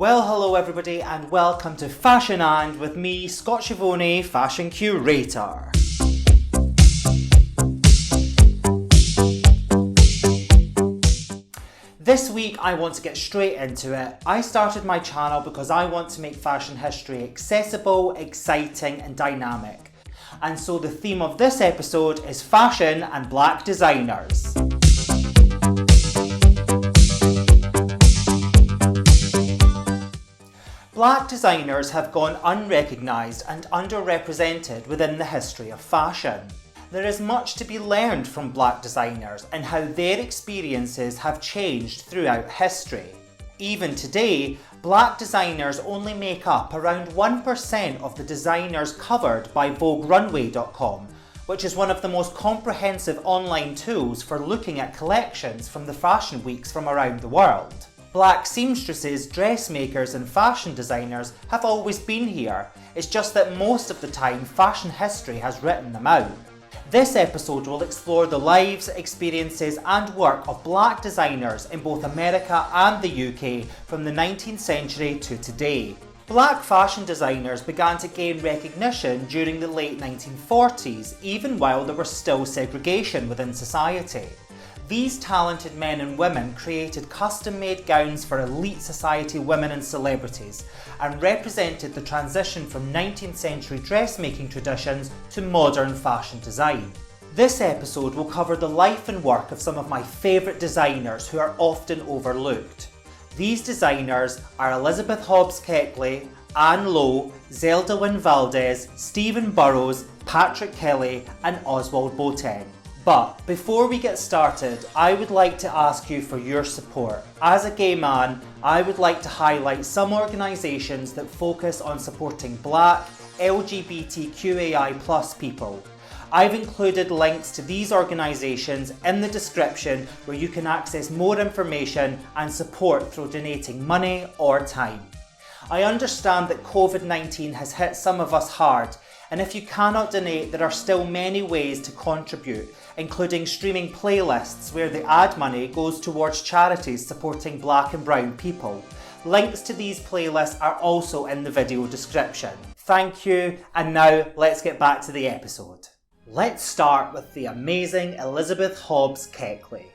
Well, hello everybody and welcome to Fashion And with me, Scott Schiavone, Fashion Curator. This week I want to get straight into it. I started my channel because I want to make fashion history accessible, exciting and dynamic. And so the theme of this episode is fashion and black designers. Black designers have gone unrecognised and underrepresented within the history of fashion. There is much to be learned from black designers and how their experiences have changed throughout history. Even today, black designers only make up around 1% of the designers covered by VogueRunway.com, which is one of the most comprehensive online tools for looking at collections from the fashion weeks from around the world. Black seamstresses, dressmakers and fashion designers have always been here, it's just that most of the time fashion history has written them out. This episode will explore the lives, experiences and work of black designers in both America and the UK from the 19th century to today. Black fashion designers began to gain recognition during the late 1940s, even while there was still segregation within society. These talented men and women created custom-made gowns for elite society women and celebrities and represented the transition from 19th century dressmaking traditions to modern fashion design. This episode will cover the life and work of some of my favourite designers who are often overlooked. These designers are Elizabeth Hobbs Keckley, Anne Lowe, Zelda Wynne Valdez, Stephen Burrows, Patrick Kelly and Ozwald Boateng. But before we get started, I would like to ask you for your support. As a gay man, I would like to highlight some organisations that focus on supporting black, LGBTQAI+ people. I've included links to these organisations in the description where you can access more information and support through donating money or time. I understand that COVID-19 has hit some of us hard, and if you cannot donate, there are still many ways to contribute, including streaming playlists where the ad money goes towards charities supporting black and brown people. Links to these playlists are also in the video description. Thank you, and now let's get back to the episode. Let's start with the amazing Elizabeth Hobbs Keckley.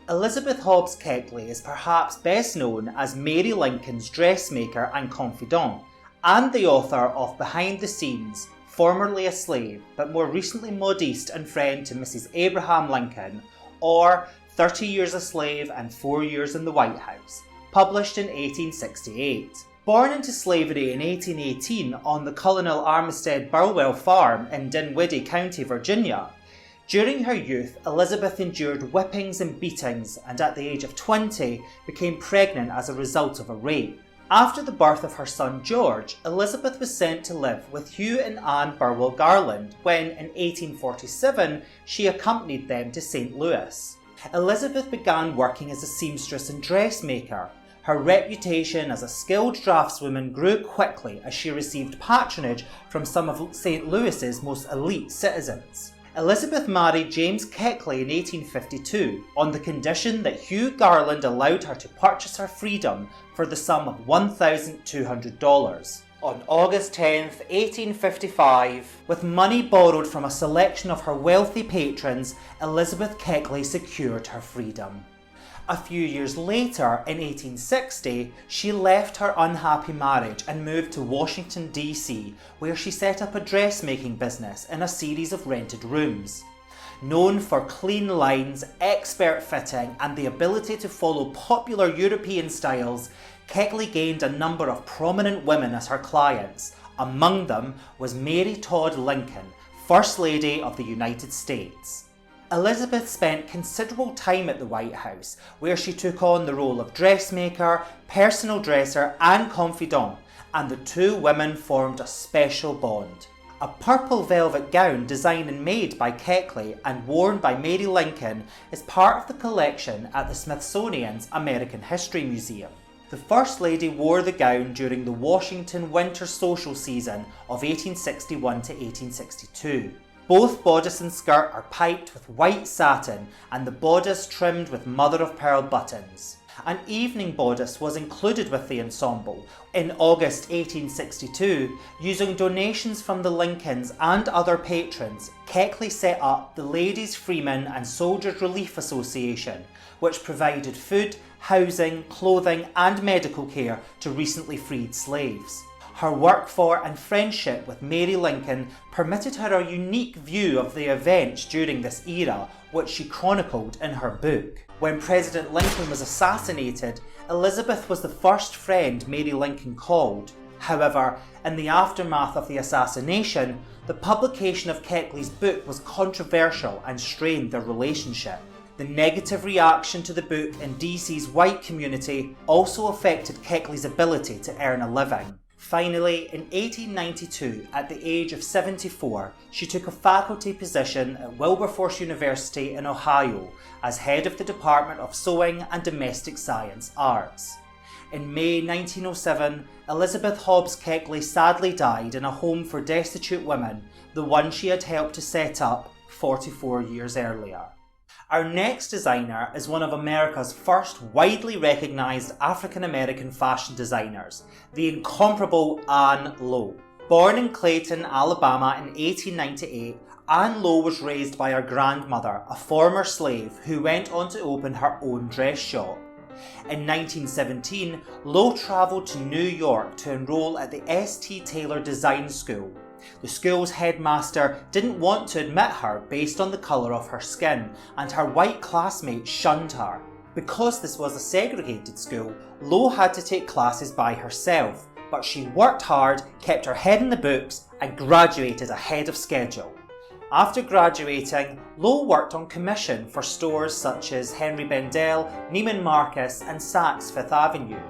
Elizabeth Hobbs Keckley is perhaps best known as Mary Lincoln's dressmaker and confidant, and the author of Behind the Scenes, formerly a slave, but more recently modiste and friend to Mrs. Abraham Lincoln, or 30 Years a Slave and 4 Years in the White House, published in 1868. Born into slavery in 1818 on the Colonel Armistead Burwell farm in Dinwiddie County, Virginia, during her youth, Elizabeth endured whippings and beatings and at the age of 20 became pregnant as a result of a rape. After the birth of her son George, Elizabeth was sent to live with Hugh and Anne Burwell Garland when, in 1847, she accompanied them to St. Louis. Elizabeth began working as a seamstress and dressmaker. Her reputation as a skilled draftswoman grew quickly as she received patronage from some of St. Louis's most elite citizens. Elizabeth married James Keckley in 1852 on the condition that Hugh Garland allowed her to purchase her freedom for the sum of $1,200. On August 10, 1855, with money borrowed from a selection of her wealthy patrons, Elizabeth Keckley secured her freedom. A few years later, in 1860, she left her unhappy marriage and moved to Washington, D.C., where she set up a dressmaking business in a series of rented rooms. Known for clean lines, expert fitting, and the ability to follow popular European styles, Keckley gained a number of prominent women as her clients. Among them was Mary Todd Lincoln, First Lady of the United States. Elizabeth spent considerable time at the White House, where she took on the role of dressmaker, personal dresser and confidant, and the two women formed a special bond. A purple velvet gown designed and made by Keckley and worn by Mary Lincoln is part of the collection at the Smithsonian's American History Museum. The First Lady wore the gown during the Washington winter social season of 1861 to 1862. Both bodice and skirt are piped with white satin and the bodice trimmed with mother-of-pearl buttons. An evening bodice was included with the ensemble. In August 1862, using donations from the Lincolns and other patrons, Keckley set up the Ladies, Freemen and Soldiers Relief Association, which provided food, housing, clothing and medical care to recently freed slaves. Her work for and friendship with Mary Lincoln permitted her a unique view of the events during this era, which she chronicled in her book. When President Lincoln was assassinated, Elizabeth was the first friend Mary Lincoln called. However, in the aftermath of the assassination, the publication of Keckley's book was controversial and strained their relationship. The negative reaction to the book in DC's white community also affected Keckley's ability to earn a living. Finally, in 1892, at the age of 74, she took a faculty position at Wilberforce University in Ohio as head of the Department of Sewing and Domestic Science Arts. In May 1907, Elizabeth Hobbs Keckley sadly died in a home for destitute women, the one she had helped to set up 44 years earlier. Our next designer is one of America's first widely recognised African-American fashion designers, the incomparable Anne Lowe. Born in Clayton, Alabama in 1898, Anne Lowe was raised by her grandmother, a former slave who went on to open her own dress shop. In 1917, Lowe travelled to New York to enrol at the St. Taylor Design School. The school's headmaster didn't want to admit her based on the colour of her skin, and her white classmates shunned her. Because this was a segregated school, Lowe had to take classes by herself, but she worked hard, kept her head in the books, and graduated ahead of schedule. After graduating, Lowe worked on commission for stores such as Henry Bendel, Neiman Marcus, and Saks Fifth Avenue.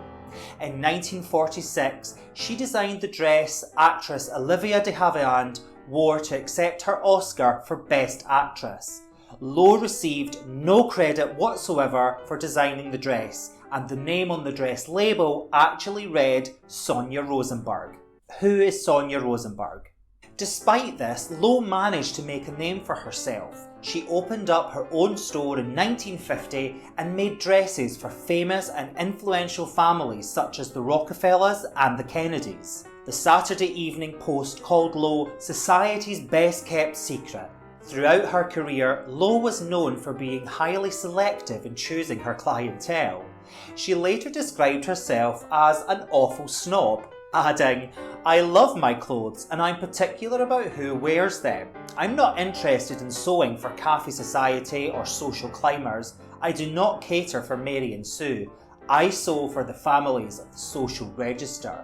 In 1946, she designed the dress actress Olivia de Havilland wore to accept her Oscar for Best Actress. Lowe received no credit whatsoever for designing the dress, and the name on the dress label actually read Sonia Rosenberg. Who is Sonia Rosenberg? Despite this, Lowe managed to make a name for herself. She opened up her own store in 1950 and made dresses for famous and influential families such as the Rockefellers and the Kennedys. The Saturday Evening Post called Lowe society's best kept secret. Throughout her career, Lowe was known for being highly selective in choosing her clientele. She later described herself as an awful snob, adding, "I love my clothes and I'm particular about who wears them. I'm not interested in sewing for Cafe Society or social climbers. I do not cater for Mary and Sue. I sew for the families of the social register."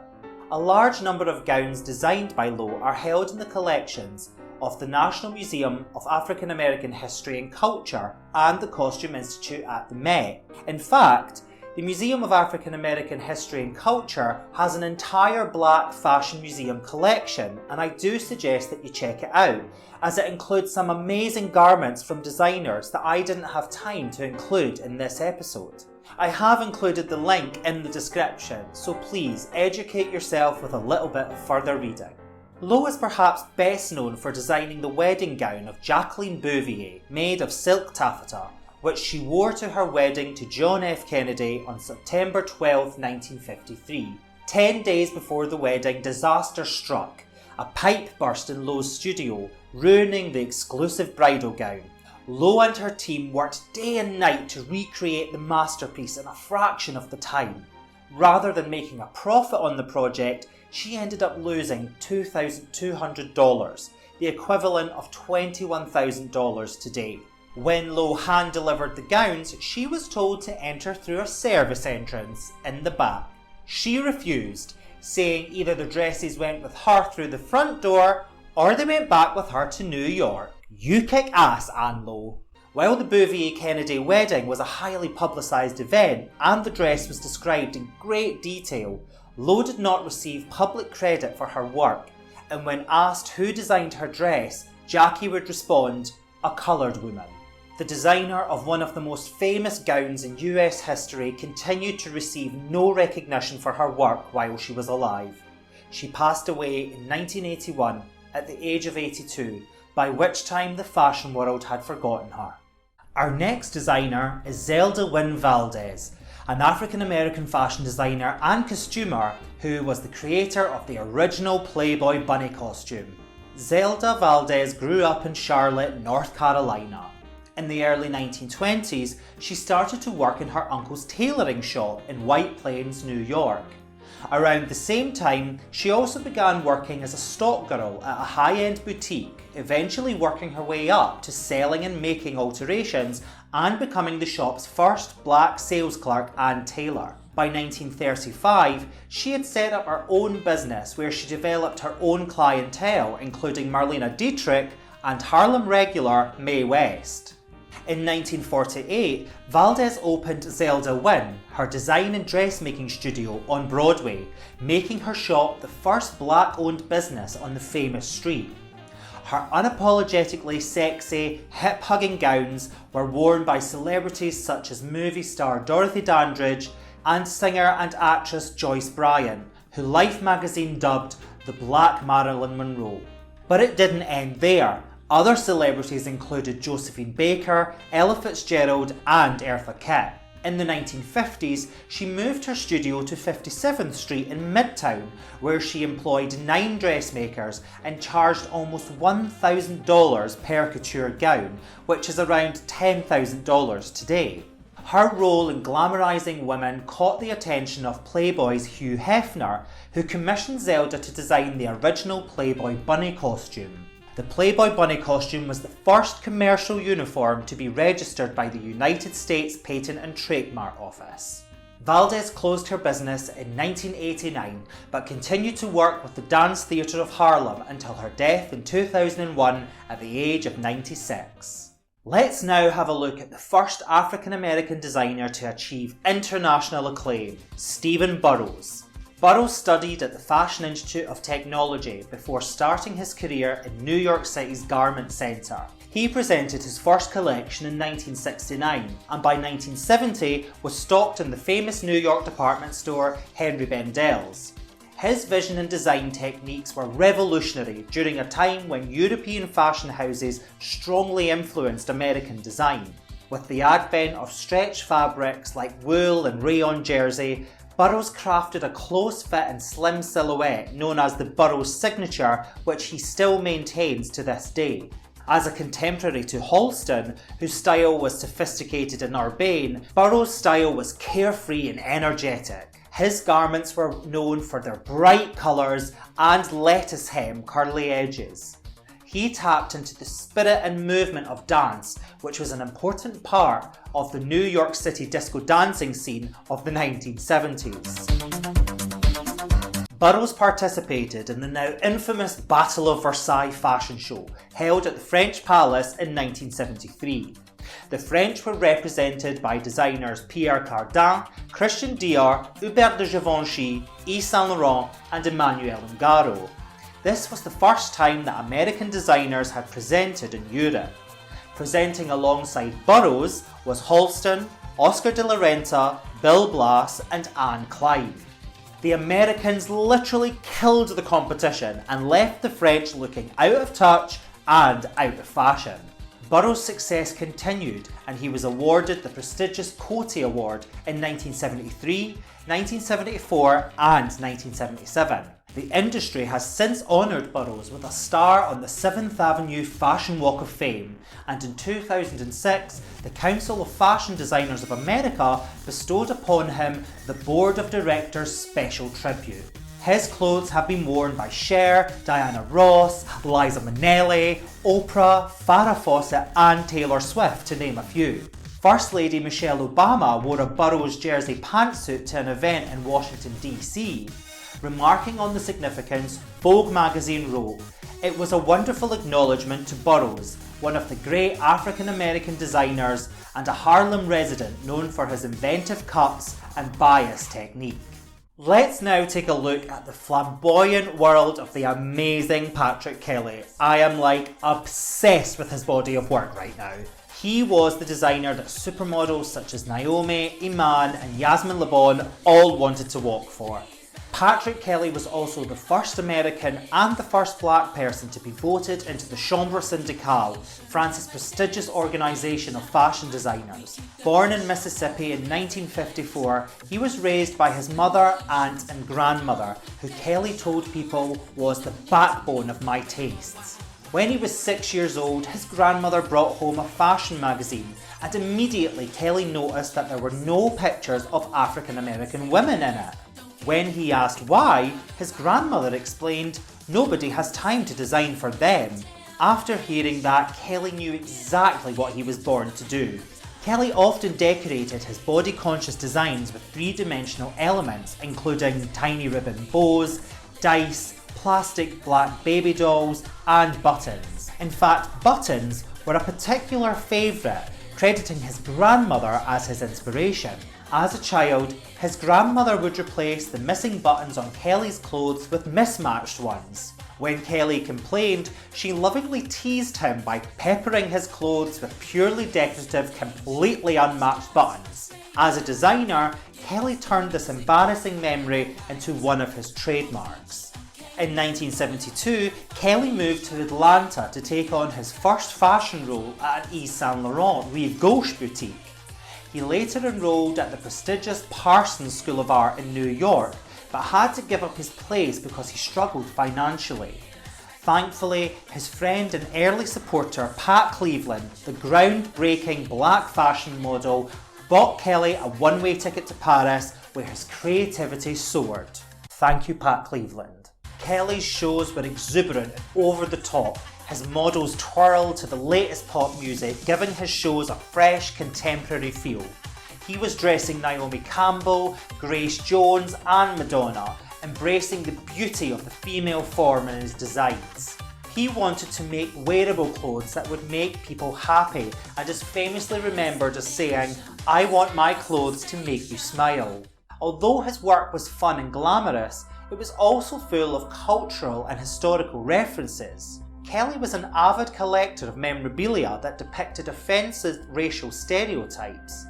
A large number of gowns designed by Lowe are held in the collections of the National Museum of African American History and Culture and the Costume Institute at the Met. In fact, the Museum of African American History and Culture has an entire black fashion museum collection, and I do suggest that you check it out, as it includes some amazing garments from designers that I didn't have time to include in this episode. I have included the link in the description, so please educate yourself with a little bit of further reading. Lowe is perhaps best known for designing the wedding gown of Jacqueline Bouvier, made of silk taffeta, which she wore to her wedding to John F. Kennedy on September 12, 1953. 10 days before the wedding, disaster struck. A pipe burst in Lowe's studio, ruining the exclusive bridal gown. Lowe and her team worked day and night to recreate the masterpiece in a fraction of the time. Rather than making a profit on the project, she ended up losing $2,200, the equivalent of $21,000 today. When Lowe hand-delivered the gowns, she was told to enter through a service entrance in the back. She refused, saying either the dresses went with her through the front door or they went back with her to New York. You kick ass, Anne Lowe. While the Bouvier-Kennedy wedding was a highly publicised event and the dress was described in great detail, Lowe did not receive public credit for her work, and when asked who designed her dress, Jackie would respond, "A coloured woman." The designer of one of the most famous gowns in US history continued to receive no recognition for her work while she was alive. She passed away in 1981 at the age of 82, by which time the fashion world had forgotten her. Our next designer is Zelda Wynne Valdez, an African-American fashion designer and costumer who was the creator of the original Playboy bunny costume. Zelda Valdez grew up in Charlotte, North Carolina. In the early 1920s, she started to work in her uncle's tailoring shop in White Plains, New York. Around the same time, she also began working as a stock girl at a high-end boutique, eventually working her way up to selling and making alterations and becoming the shop's first black sales clerk and tailor. By 1935, she had set up her own business where she developed her own clientele, including Marlene Dietrich and Harlem regular Mae West. In 1948, Valdez opened Zelda Wynn, her design and dressmaking studio on Broadway, making her shop the first black-owned business on the famous street. Her unapologetically sexy, hip-hugging gowns were worn by celebrities such as movie star Dorothy Dandridge and singer and actress Joyce Bryant, who Life magazine dubbed the Black Marilyn Monroe. But it didn't end there. Other celebrities included Josephine Baker, Ella Fitzgerald and Eartha Kitt. In the 1950s, she moved her studio to 57th Street in Midtown, where she employed 9 dressmakers and charged almost $1,000 per couture gown, which is around $10,000 today. Her role in glamorizing women caught the attention of Playboy's Hugh Hefner, who commissioned Zelda to design the original Playboy bunny costume. The Playboy bunny costume was the first commercial uniform to be registered by the United States Patent and Trademark Office. Valdez closed her business in 1989, but continued to work with the Dance Theatre of Harlem until her death in 2001 at the age of 96. Let's now have a look at the first African-American designer to achieve international acclaim, Stephen Burrows. Burrows studied at the Fashion Institute of Technology before starting his career in New York City's Garment Center. He presented his first collection in 1969 and by 1970 was stocked in the famous New York department store Henry Bendel's. His vision and design techniques were revolutionary during a time when European fashion houses strongly influenced American design. With the advent of stretch fabrics like wool and rayon jersey, Burrows crafted a close fit and slim silhouette known as the Burrows signature, which he still maintains to this day. As a contemporary to Halston, whose style was sophisticated and urbane, Burrows' style was carefree and energetic. His garments were known for their bright colours and lettuce hem curly edges. He tapped into the spirit and movement of dance, which was an important part of the New York City disco dancing scene of the 1970s. Burrows participated in the now infamous Battle of Versailles fashion show, held at the French Palace in 1973. The French were represented by designers Pierre Cardin, Christian Dior, Hubert de Givenchy, Yves Saint Laurent and Emmanuel Ungaro. This was the first time that American designers had presented in Europe. Presenting alongside Burrows was Halston, Oscar de la Renta, Bill Blass and Anne Klein. The Americans literally killed the competition and left the French looking out of touch and out of fashion. Burrows' success continued and he was awarded the prestigious Coty Award in 1973, 1974 and 1977. The industry has since honoured Burrows with a star on the 7th Avenue Fashion Walk of Fame, and in 2006, the Council of Fashion Designers of America bestowed upon him the Board of Directors Special Tribute. His clothes have been worn by Cher, Diana Ross, Liza Minnelli, Oprah, Farrah Fawcett and Taylor Swift, to name a few. First Lady Michelle Obama wore a Burrows jersey pantsuit to an event in Washington, D.C. Remarking on the significance, Vogue magazine wrote, "It was a wonderful acknowledgement to Burrows, one of the great African-American designers and a Harlem resident known for his inventive cuts and bias technique." Let's now take a look at the flamboyant world of the amazing Patrick Kelly. I am obsessed with his body of work right now. He was the designer that supermodels such as Naomi, Iman and Yasmin Le Bon all wanted to walk for. Patrick Keckley was also the first American and the first black person to be voted into the Chambre Syndicale, France's prestigious organisation of fashion designers. Born in Mississippi in 1954, he was raised by his mother, aunt and grandmother, who Keckley told people was the backbone of my tastes. When he was 6 years old, his grandmother brought home a fashion magazine, and immediately Keckley noticed that there were no pictures of African American women in it. When he asked why, his grandmother explained, "Nobody has time to design for them." After hearing that, Keckley knew exactly what he was born to do. Keckley often decorated his body-conscious designs with three-dimensional elements, including tiny ribbon bows, dice, plastic black baby dolls, and buttons. In fact, buttons were a particular favourite, crediting his grandmother as his inspiration. As a child, his grandmother would replace the missing buttons on Keckley's clothes with mismatched ones. When Keckley complained, she lovingly teased him by peppering his clothes with purely decorative, completely unmatched buttons. As a designer, Keckley turned this embarrassing memory into one of his trademarks. In 1972, Keckley moved to Atlanta to take on his first fashion role at an Yves Saint Laurent Rive Gauche boutique. He later enrolled at the prestigious Parsons School of Art in New York, but had to give up his place because he struggled financially. Thankfully, his friend and early supporter Pat Cleveland, the groundbreaking black fashion model, bought Keckley a one-way ticket to Paris, where his creativity soared. Thank you, Pat Cleveland. Keckley's shows were exuberant and over the top. His models twirled to the latest pop music, giving his shows a fresh, contemporary feel. He was dressing Naomi Campbell, Grace Jones and Madonna, embracing the beauty of the female form in his designs. He wanted to make wearable clothes that would make people happy, and is famously remembered as saying, "I want my clothes to make you smile." Although his work was fun and glamorous, it was also full of cultural and historical references. Keckley was an avid collector of memorabilia that depicted offensive racial stereotypes.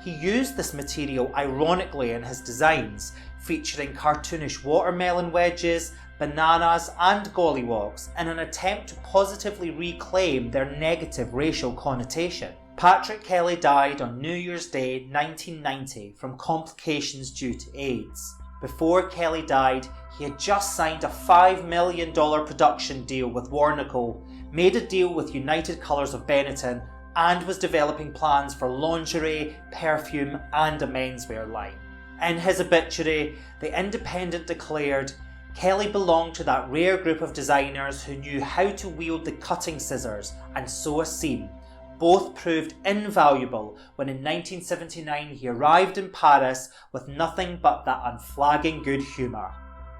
He used this material ironically in his designs, featuring cartoonish watermelon wedges, bananas and gollywogs in an attempt to positively reclaim their negative racial connotation. Patrick Keckley died on New Year's Day 1990 from complications due to AIDS. Before Keckley died, he had just signed a $5 million production deal with Warnaco, made a deal with United Colors of Benetton, and was developing plans for lingerie, perfume and a menswear line. In his obituary, The Independent declared, "Keckley belonged to that rare group of designers who knew how to wield the cutting scissors and sew a seam. Both proved invaluable when in 1979 he arrived in Paris with nothing but that unflagging good humour."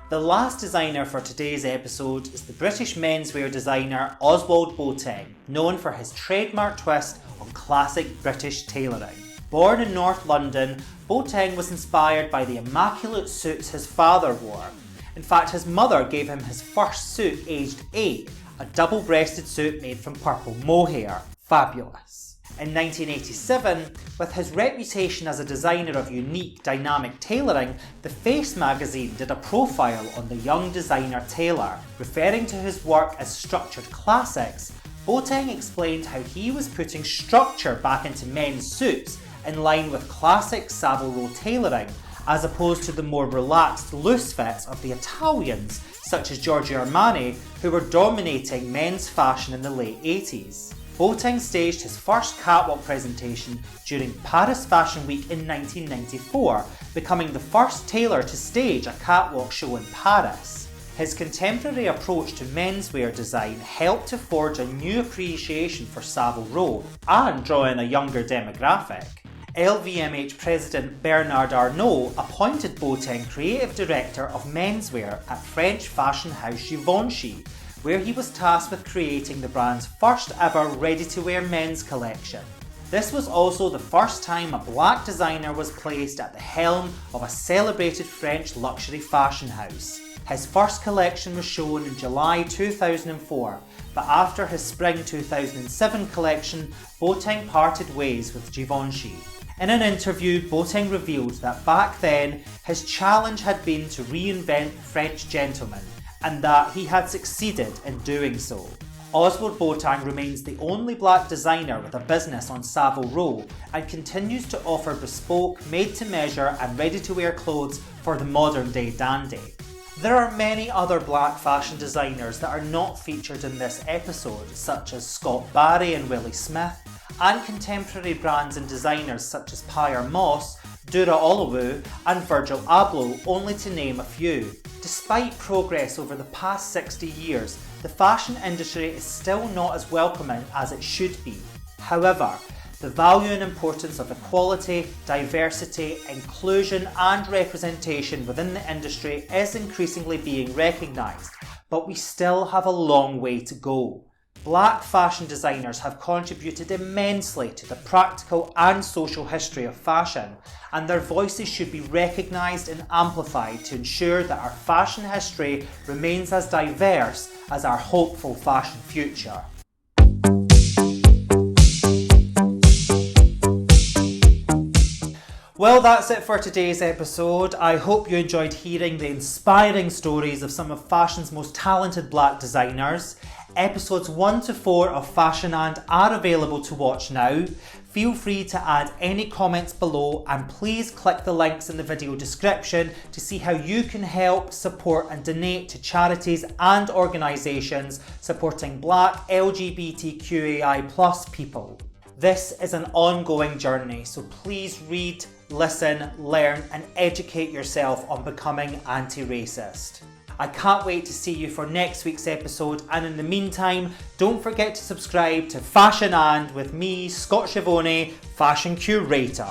The last designer for today's episode is the British menswear designer Ozwald Boateng, known for his trademark twist on classic British tailoring. Born in North London, Boateng was inspired by the immaculate suits his father wore. In fact, his mother gave him his first suit aged 8, a double-breasted suit made from purple mohair. Fabulous. In 1987, with his reputation as a designer of unique, dynamic tailoring, The Face magazine did a profile on the young designer tailor. Referring to his work as structured classics, Boateng explained how he was putting structure back into men's suits in line with classic Savile Row tailoring, as opposed to the more relaxed, loose fits of the Italians, such as Giorgio Armani, who were dominating men's fashion in the late 80s. Boateng staged his first catwalk presentation during Paris Fashion Week in 1994, becoming the first tailor to stage a catwalk show in Paris. His contemporary approach to menswear design helped to forge a new appreciation for Savile Row and draw in a younger demographic. LVMH President Bernard Arnault appointed Boateng Creative Director of Menswear at French fashion house Givenchy, where he was tasked with creating the brand's first ever ready-to-wear men's collection. This was also the first time a black designer was placed at the helm of a celebrated French luxury fashion house. His first collection was shown in July 2004, but after his spring 2007 collection, Boateng parted ways with Givenchy. In an interview, Boateng revealed that back then, his challenge had been to reinvent French gentlemen, and that he had succeeded in doing so. Ozwald Boateng remains the only black designer with a business on Savile Row and continues to offer bespoke, made-to-measure and ready-to-wear clothes for the modern-day dandy. There are many other black fashion designers that are not featured in this episode, such as Scott Barry and Willie Smith, and contemporary brands and designers such as Pierre Moss, Dura Olowu and Virgil Abloh, only to name a few. Despite progress over the past 60 years, the fashion industry is still not as welcoming as it should be. However, the value and importance of equality, diversity, inclusion and representation within the industry is increasingly being recognised, but we still have a long way to go. Black fashion designers have contributed immensely to the practical and social history of fashion, and their voices should be recognised and amplified to ensure that our fashion history remains as diverse as our hopeful fashion future. Well, that's it for today's episode. I hope you enjoyed hearing the inspiring stories of some of fashion's most talented black designers. Episodes 1 to 4 of Fashion and are available to watch now. Feel free to add any comments below and please click the links in the video description to see how you can help, support and donate to charities and organisations supporting black LGBTQAI+ people. This is an ongoing journey, so please read, listen, learn and educate yourself on becoming anti-racist. I can't wait to see you for next week's episode, and in the meantime, don't forget to subscribe to Fashion and with me, Scott Schiavone, Fashion Curator.